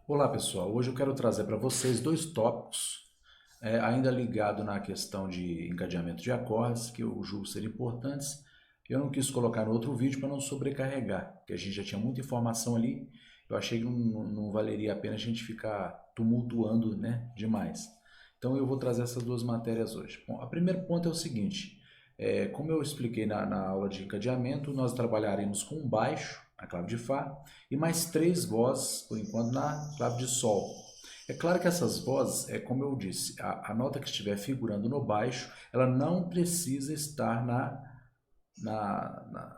Olá pessoal, hoje eu quero trazer para vocês dois tópicos, ainda ligado na questão de encadeamento de acordes, que eu julgo ser importantes. Eu não quis colocar no outro vídeo para não sobrecarregar, porque a gente já tinha muita informação ali, eu achei que não valeria a pena a gente ficar tumultuando, né, demais. Então eu vou trazer essas duas matérias hoje. Bom, o primeiro ponto é o seguinte, como eu expliquei na aula de encadeamento, nós trabalharemos com baixo, na clave de Fá, e mais três vozes, por enquanto, na clave de Sol. É claro que essas vozes, como eu disse, a nota que estiver figurando no baixo, ela não precisa estar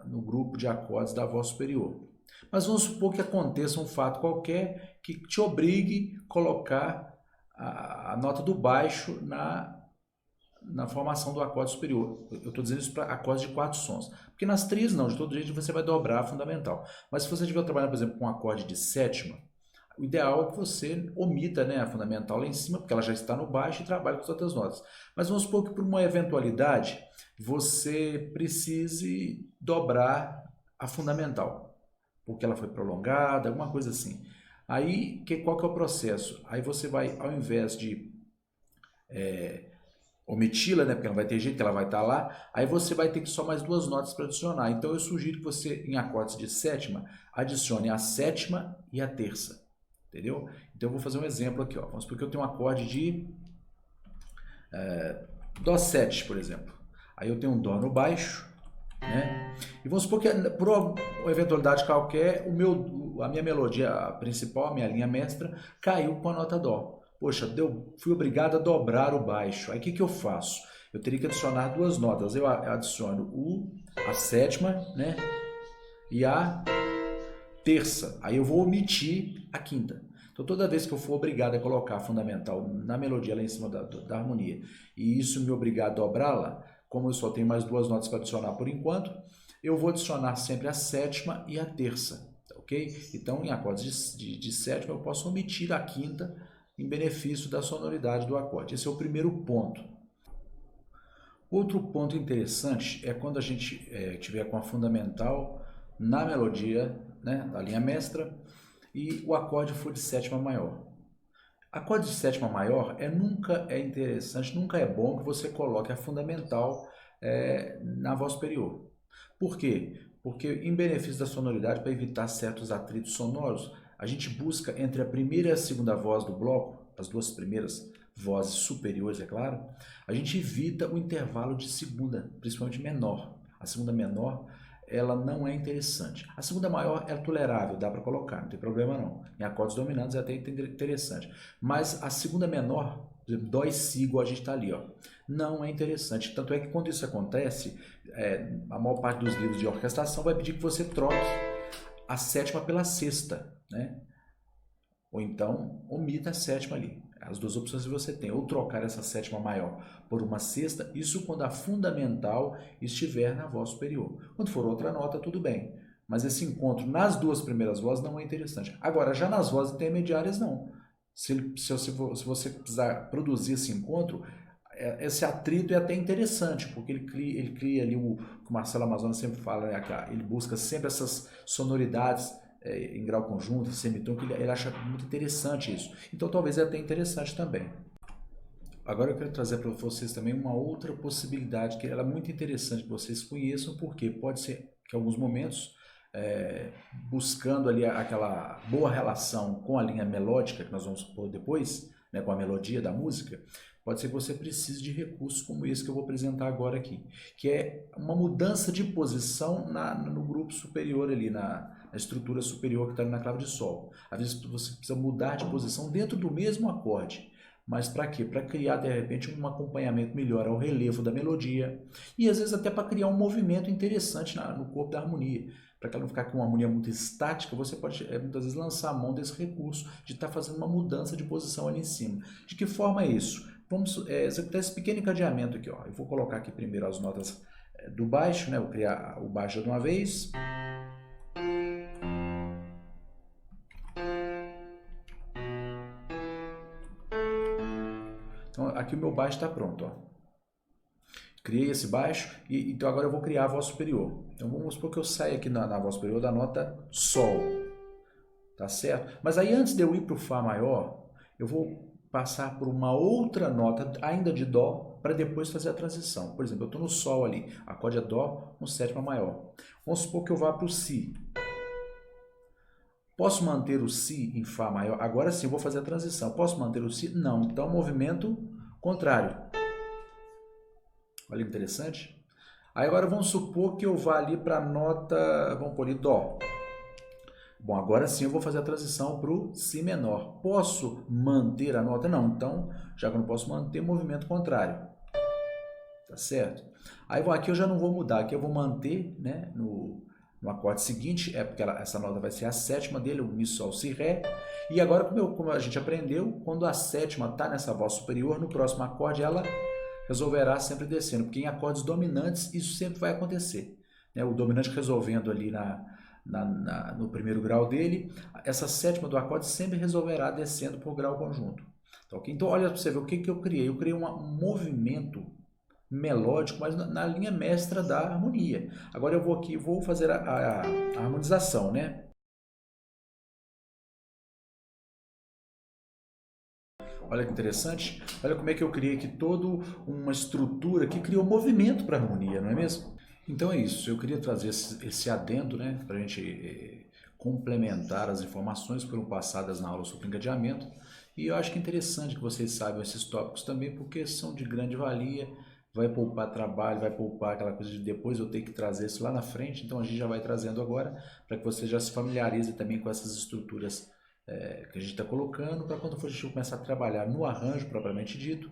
no grupo de acordes da voz superior. Mas vamos supor que aconteça um fato qualquer que te obrigue a colocar a nota do baixo na formação do acorde superior. Eu estou dizendo isso para acordes de quatro sons. Porque nas tríades não, de todo jeito você vai dobrar a fundamental. Mas se você estiver trabalhando, por exemplo, com um acorde de sétima, o ideal é que você omita, né, a fundamental lá em cima, porque ela já está no baixo e trabalha com as outras notas. Mas vamos supor que por uma eventualidade você precise dobrar a fundamental, porque ela foi prolongada, alguma coisa assim. Aí, qual que é o processo? Aí você vai, ao invés de omiti-la, né, porque não vai ter jeito que ela vai estar lá, aí você vai ter que só mais duas notas para adicionar. Então eu sugiro que você, em acordes de sétima, adicione a sétima e a terça, entendeu? Então eu vou fazer um exemplo aqui, ó. Vamos supor que eu tenho um acorde de Dó7, por exemplo. Aí eu tenho um Dó no baixo, né? E vamos supor que por uma eventualidade qualquer, a minha melodia principal, a minha linha mestra, caiu com a nota Dó. Poxa, fui obrigado a dobrar o baixo. Aí o que eu faço? Eu teria que adicionar duas notas. Eu adiciono a sétima, né? E a terça. Aí eu vou omitir a quinta. Então toda vez que eu for obrigado a colocar a fundamental na melodia lá em cima da harmonia, e isso me obrigar a dobrá-la, como eu só tenho mais duas notas para adicionar por enquanto, eu vou adicionar sempre a sétima e a terça, ok? Então em acordes de sétima eu posso omitir a quinta em benefício da sonoridade do acorde. Esse é o primeiro ponto. Outro ponto interessante é quando a gente tiver com a fundamental na melodia, né, da linha mestra, e o acorde for de sétima maior. Acorde de sétima maior nunca é interessante, nunca é bom que você coloque a fundamental na voz superior. Por quê? Porque em benefício da sonoridade, para evitar certos atritos sonoros, a gente busca entre a primeira e a segunda voz do bloco, as duas primeiras vozes superiores, é claro, a gente evita o intervalo de segunda, principalmente menor. A segunda menor, ela não é interessante. A segunda maior é tolerável, dá para colocar, não tem problema não. Em acordes dominantes é até interessante. Mas a segunda menor, por exemplo, dó e si, igual a gente está ali, ó, não é interessante. Tanto é que quando isso acontece, a maior parte dos livros de orquestração vai pedir que você troque a sétima pela sexta, né? Ou então omita a sétima ali. As duas opções que você tem, ou trocar essa sétima maior por uma sexta, isso quando a fundamental estiver na voz superior. Quando for outra nota, tudo bem. Mas esse encontro nas duas primeiras vozes não é interessante. Agora, já nas vozes intermediárias, não. Se você precisar produzir esse encontro, esse atrito é até interessante, porque ele cria ali o que o Marcelo Amazonas sempre fala, né? Ele busca sempre essas sonoridades em grau conjunto, semitom, que ele acha muito interessante isso. Então talvez é até interessante também. Agora eu quero trazer para vocês também uma outra possibilidade que ela é muito interessante que vocês conheçam, porque pode ser que em alguns momentos, buscando ali aquela boa relação com a linha melódica, que nós vamos pôr depois, né, com a melodia da música, pode ser que você precise de recursos como esse que eu vou apresentar agora aqui, que é uma mudança de posição no grupo superior ali, na estrutura superior que está na clave de Sol. Às vezes você precisa mudar de posição dentro do mesmo acorde. Mas para quê? Para criar, de repente, um acompanhamento melhor ao relevo da melodia e às vezes até para criar um movimento interessante no corpo da harmonia. Para que ela não ficar com uma harmonia muito estática, você pode muitas vezes lançar a mão desse recurso de estar fazendo uma mudança de posição ali em cima. De que forma é isso? Vamos executar esse pequeno encadeamento aqui. Ó. Eu vou colocar aqui primeiro as notas do baixo, né? Vou criar o baixo de uma vez. Então aqui o meu baixo está pronto. Ó. Criei esse baixo e então agora eu vou criar a voz superior. Então vamos supor que eu saia aqui na voz superior da nota Sol. tá certo? Mas aí antes de eu ir para o Fá maior, eu vou passar por uma outra nota ainda de Dó para depois fazer a transição. Por exemplo, eu estou no Sol ali, acorde é Dó, um sétima maior. Vamos supor que eu vá para o Si. Posso manter o Si em Fá maior? Agora sim, eu vou fazer a transição. Posso manter o Si? Não. Então, movimento contrário. Olha que interessante. Aí agora vamos supor que eu vá ali para a nota, vamos pôr ali Dó. Bom, agora sim eu vou fazer a transição para o Si menor. Posso manter a nota? Não. Então, já que eu não posso manter, movimento contrário. Tá certo? Aí aqui eu já não vou mudar, aqui eu vou manter, né, no acorde seguinte, porque essa nota vai ser a sétima dele, o Mi, Sol, Si, Ré. E agora, como a gente aprendeu, quando a sétima está nessa voz superior, no próximo acorde ela resolverá sempre descendo, porque em acordes dominantes isso sempre vai acontecer. Né? O dominante resolvendo ali no primeiro grau dele, essa sétima do acorde sempre resolverá descendo por grau conjunto. Tá, okay? Então, olha para você ver o que eu criei. Eu criei um movimento melódico, mas na linha mestra da harmonia. Agora eu vou aqui e vou fazer a harmonização, né? Olha que interessante. Olha como é que eu criei aqui toda uma estrutura que criou movimento para a harmonia, não é mesmo? Então é isso. Eu queria trazer esse adendo, né, para a gente complementar as informações que foram passadas na aula sobre encadeamento. E eu acho que é interessante que vocês saibam esses tópicos também, porque são de grande valia. Vai poupar trabalho, vai poupar aquela coisa de depois eu ter que trazer isso lá na frente. Então a gente já vai trazendo agora para que você já se familiarize também com essas estruturas que a gente está colocando, para quando for a gente começar a trabalhar no arranjo propriamente dito,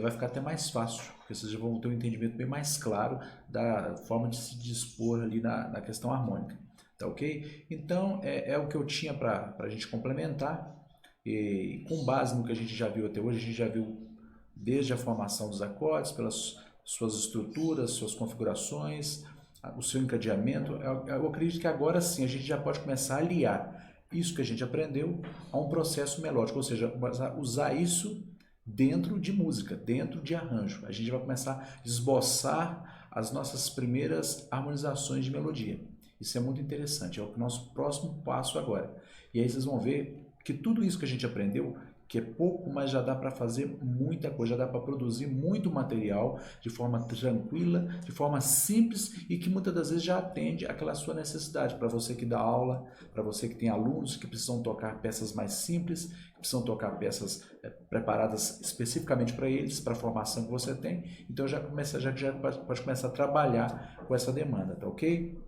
vai ficar até mais fácil, porque vocês já vão ter um entendimento bem mais claro da forma de se dispor ali na questão harmônica. Tá ok? Então é o que eu tinha para a gente complementar, e com base no que a gente já viu até hoje, a gente já viu desde a formação dos acordes, pelas suas estruturas, suas configurações, o seu encadeamento. Eu acredito que agora sim a gente já pode começar a aliar isso que a gente aprendeu a um processo melódico, ou seja, usar isso dentro de música, dentro de arranjo. A gente vai começar a esboçar as nossas primeiras harmonizações de melodia. Isso é muito interessante, é o nosso próximo passo agora. E aí vocês vão ver que tudo isso que a gente aprendeu, que é pouco, mas já dá para fazer muita coisa, já dá para produzir muito material de forma tranquila, de forma simples e que muitas das vezes já atende aquela sua necessidade. Para você que dá aula, para você que tem alunos que precisam tocar peças mais simples, que precisam tocar peças preparadas especificamente para eles, para a formação que você tem. Então já pode começar a trabalhar com essa demanda, tá ok?